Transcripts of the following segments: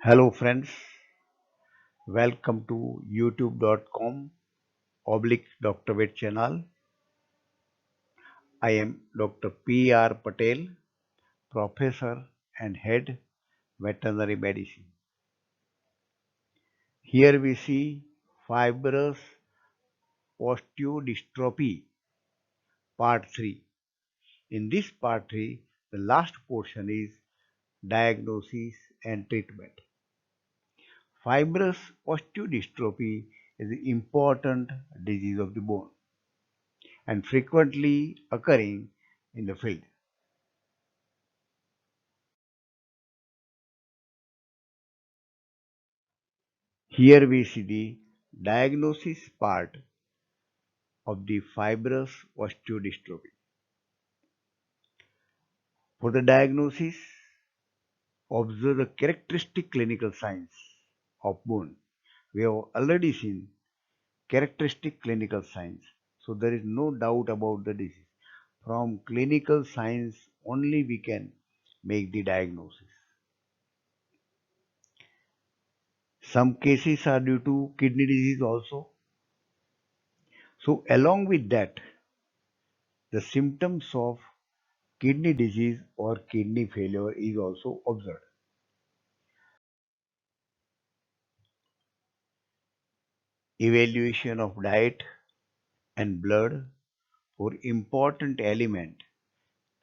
Hello friends, welcome to youtube.com oblique Dr. Vet channel. I am Dr. P.R. Patel, Professor and Head Veterinary Medicine. Here we see fibrous osteodystrophy part 3. In this part 3, the last portion is diagnosis and treatment. Fibrous osteodystrophy is an important disease of the bone and frequently occurring in the field. Here we see the diagnosis part of the fibrous osteodystrophy. For the diagnosis, observe the characteristic clinical signs of bone. We have already seen characteristic clinical signs, so there is no doubt about the disease. From clinical signs only we can make the diagnosis. Some cases are due to kidney disease also. So along with that, the symptoms of kidney disease or kidney failure is also observed. Evaluation of diet and blood for important element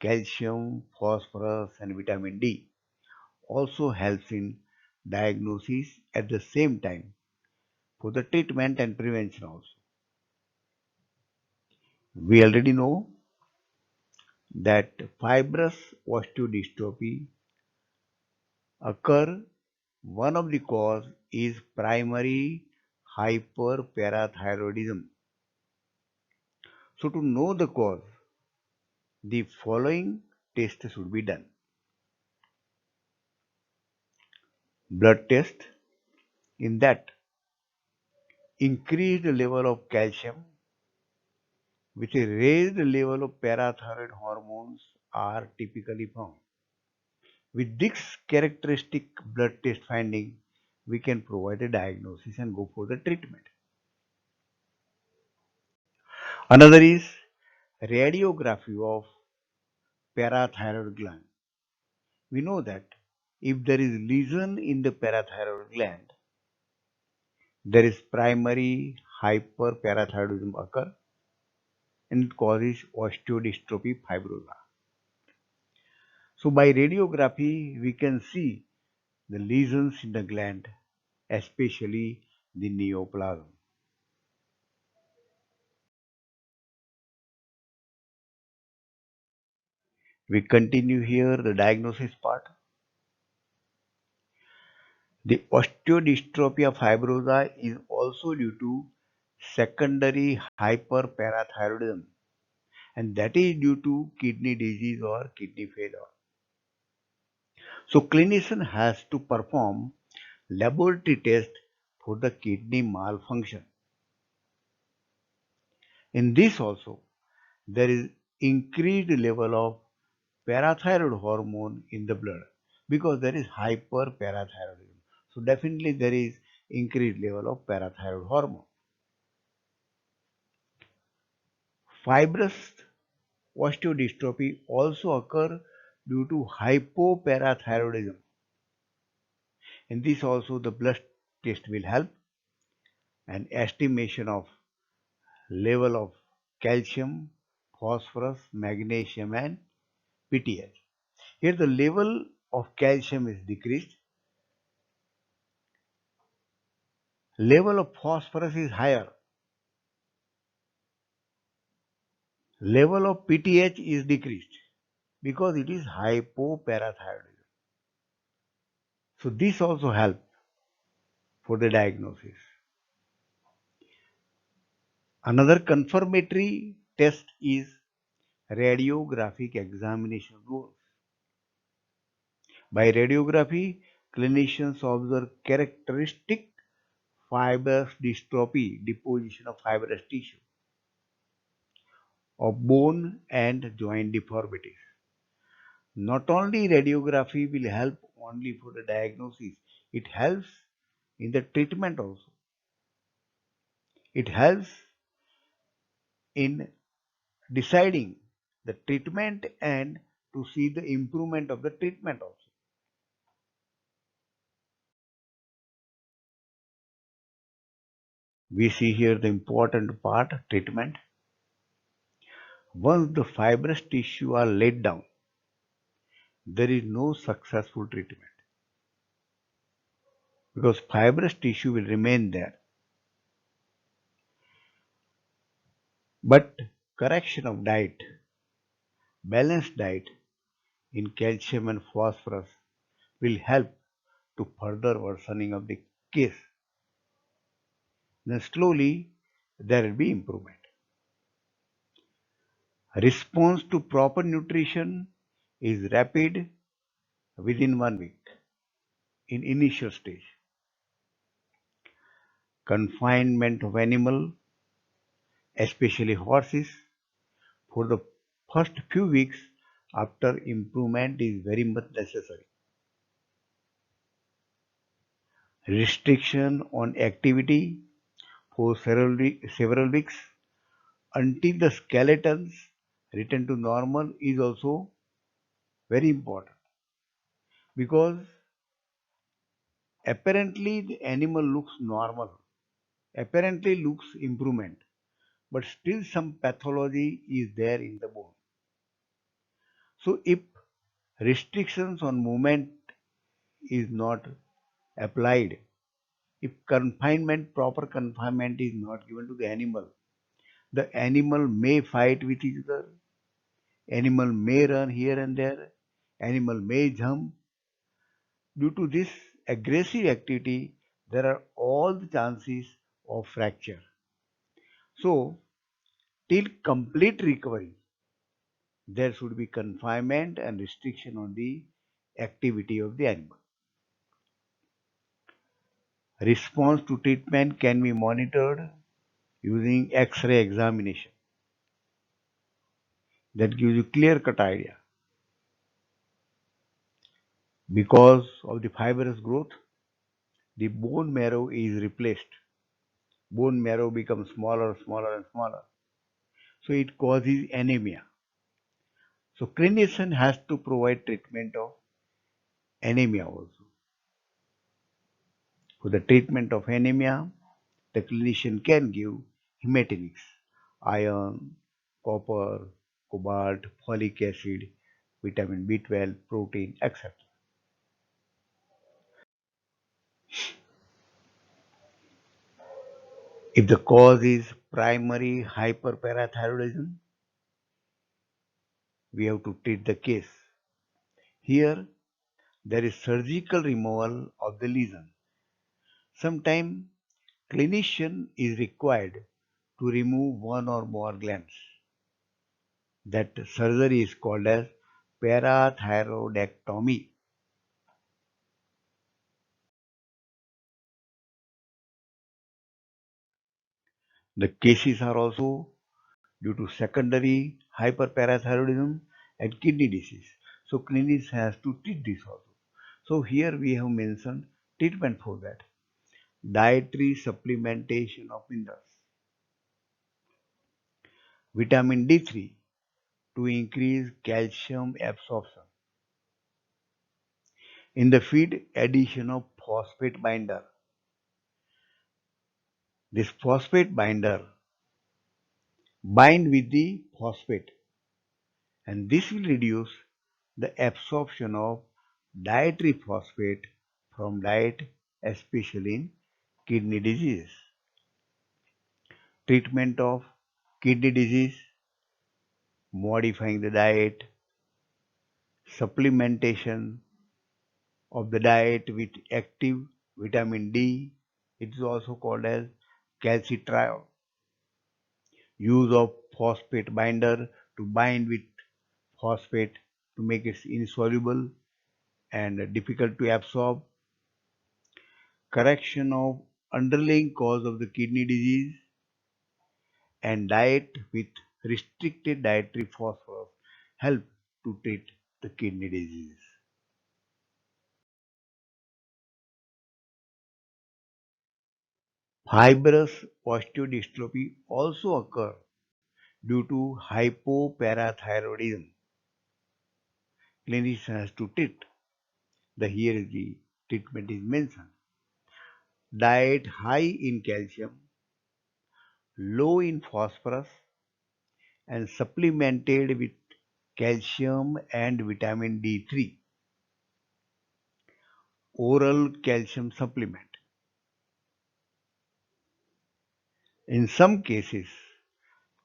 calcium, phosphorus and vitamin D also helps in diagnosis at the same time for the treatment and prevention also. We already know that fibrous osteodystrophy occur. One of the cause is primary hyperparathyroidism. So to know the cause, the following test should be done. Blood test, in that increased level of calcium with a raised level of parathyroid hormones are typically found. With this characteristic blood test finding, we can provide a diagnosis and go for the treatment. Another is radiography of parathyroid gland. We know that if there is lesion in the parathyroid gland, there is primary hyperparathyroidism occur and it causes osteodystrophy fibrosa. So by radiography, we can see the lesions in the gland, especially the neoplasm. We continue here the diagnosis part. The osteodystrophy fibrosa is also due to secondary hyperparathyroidism, and that is due to kidney disease or kidney failure. So clinician has to perform laboratory test for the kidney malfunction. In this also, there is increased level of parathyroid hormone in the blood because there is hyperparathyroidism. So definitely there is increased level of parathyroid hormone. Fibrous osteodystrophy also occur due to hypoparathyroidism. In this also the blood test will help an estimation of level of calcium, phosphorus, magnesium and PTH. Here the level of calcium is decreased, level of phosphorus is higher, level of PTH is decreased because it is hypoparathyroidism. So this also helps for the diagnosis. Another confirmatory test is radiographic examination rules. By radiography, clinicians observe characteristic fibrous dystrophy, deposition of fibrous tissue, of bone and joint deformities. Not only radiography will help only for the diagnosis, it helps in the treatment also. It helps in deciding the treatment and to see the improvement of the treatment also. We see here the important part treatment. Once the fibrous tissue are laid down, there is no successful treatment because fibrous tissue will remain there. But correction of diet, balanced diet in calcium and phosphorus will help to further worsening of the case. Then slowly there will be improvement. Response to proper nutrition is rapid within 1 week in initial stage. Confinement of animal, especially horses, for the first few weeks after improvement is very much necessary. Restriction on activity for several weeks until the skeletons return to normal is also very important because apparently the animal looks normal, apparently looks improvement, but still some pathology is there in the bone. So if restrictions on movement is not applied, if proper confinement is not given to the animal may fight with each other, animal may run here and there, animal may jump. Due to this aggressive activity, there are all the chances of fracture. So, till complete recovery, there should be confinement and restriction on the activity of the animal. Response to treatment can be monitored using X-ray examination. That gives you clear-cut idea. Because of the fibrous growth, the bone marrow is replaced. Bone marrow becomes smaller, smaller, and smaller. So it causes anemia. So clinician has to provide treatment of anemia also. For the treatment of anemia, the clinician can give hematinics, iron, copper, cobalt, folic acid, vitamin B12, protein, etc. If the cause is primary hyperparathyroidism, we have to treat the case. Here, there is surgical removal of the lesion. Sometimes clinician is required to remove one or more glands. That surgery is called as parathyroidectomy. The cases are also due to secondary hyperparathyroidism and kidney disease. So clinician has to treat this also. So here we have mentioned treatment for that. Dietary supplementation of minerals. Vitamin D3 to increase calcium absorption. In the feed, addition of phosphate binder. This phosphate binder bind with the phosphate and this will reduce the absorption of dietary phosphate from diet, especially in kidney disease. Treatment of kidney disease, modifying the diet, supplementation of the diet with active vitamin D. It is also called as calcitriol. Use of phosphate binder to bind with phosphate to make it insoluble and difficult to absorb. Correction of underlying cause of the kidney disease and diet with restricted dietary phosphorus help to treat the kidney disease. Fibrous osteodystrophy also occur due to hypoparathyroidism. Clinician has to treat. Here is the treatment is mentioned. Diet high in calcium, low in phosphorus, and supplemented with calcium and vitamin D3. Oral calcium supplement. In some cases,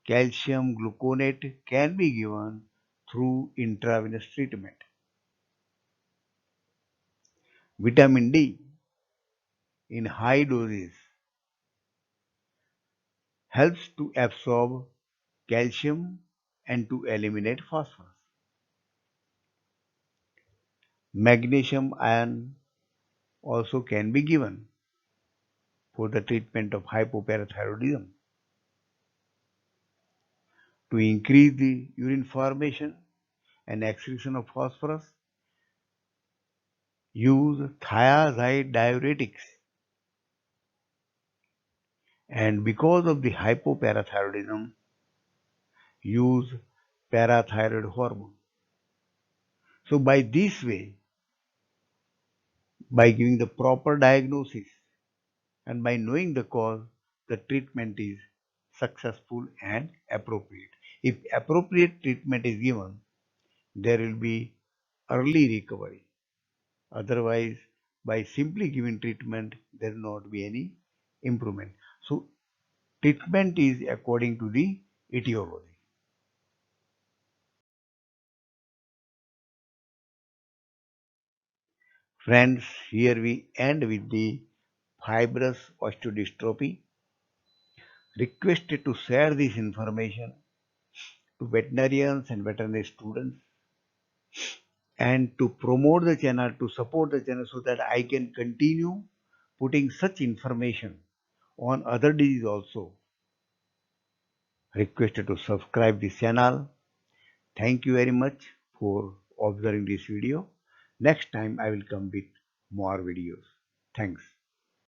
calcium gluconate can be given through intravenous treatment. Vitamin D in high doses helps to absorb calcium and to eliminate phosphorus. Magnesium ion also can be given for the treatment of hypoparathyroidism to increase the urine formation and excretion of phosphorus. Use thiazide diuretics, and because of the hypoparathyroidism, use parathyroid hormone. So by this way, by giving the proper diagnosis and by knowing the cause, the treatment is successful and appropriate. If appropriate treatment is given, there will be early recovery. Otherwise, by simply giving treatment, there will not be any improvement. So, treatment is according to the etiology. Friends, here we end with the fibrous osteodystrophy. Requested to share this information to veterinarians and veterinary students and to promote the channel, to support the channel so that I can continue putting such information on other diseases also. Requested to subscribe this channel. Thank you very much for observing this video. Next time I will come with more videos. Thanks.